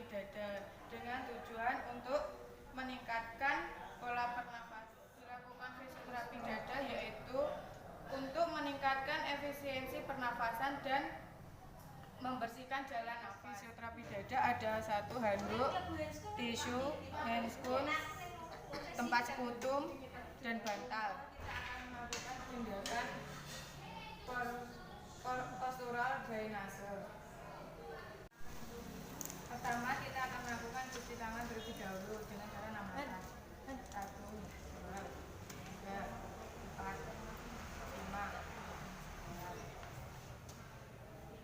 fisioterapi dada dengan tujuan untuk meningkatkan pola pernafasan. Dilakukan fisioterapi dada yaitu untuk meningkatkan efisiensi pernafasan dan membersihkan jalan nafas. Fisioterapi dada ada 1 handuk, tisu, handscoon, tempat sekutum, dan bantal. Kita akan melakukan tindakan postural drainase. Pertama kita akan melakukan cuci tangan terlebih dahulu dengan cara 6 mata. 1, 2, 3, 4, 5.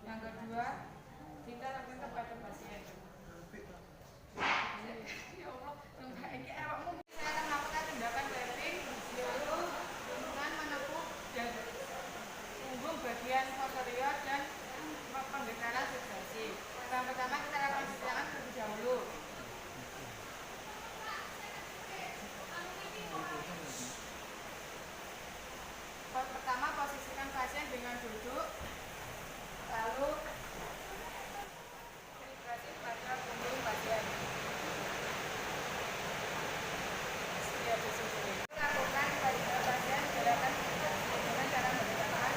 Yang kedua, kita lakukan pada pasien. Ya Allah, ini awakmu. Saya akan melakukan tindakan tapping yaitu dengan menepuk dan punggung bagian posterior dan penggetaran subduksi. Yang pertama kita lakukan cuci tangan terlebih dahulu. Pertama posisikan pasien dengan duduk, lalu vibrasi pada punggung pasien. Lakukan pada pasien gerakan dengan cara menggunakan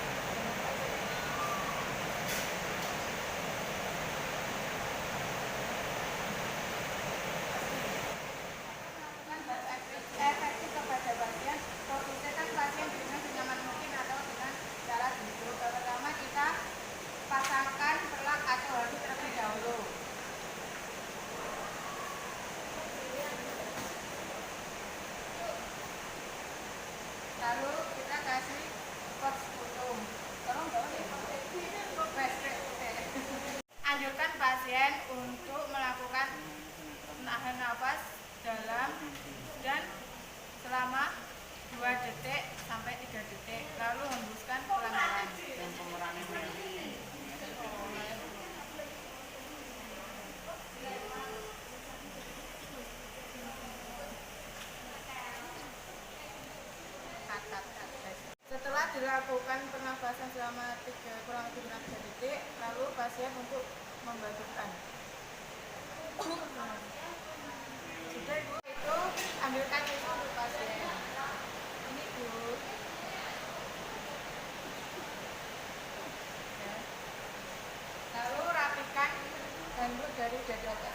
efektif kepada pasien. Posisikan pasien dengan senyaman mungkin atau dengan cara duduk. Pertama kita pasangkan perlak atau handuk terlebih dahulu. Lalu kita kasih pot sekutum. Anjurkan pasien untuk melakukan menahan nafas dalam dan selama 2 detik sampai 3 detik, lalu hembuskan pelan-pelan. Setelah dilakukan pernafasan selama kurang lebih 3 detik, lalu pasien untuk membatukkan. Sudah Bu, itu ambilkan itu untuk pasien. Ini Bu. Ya. Lalu rapikan handuk dari dada.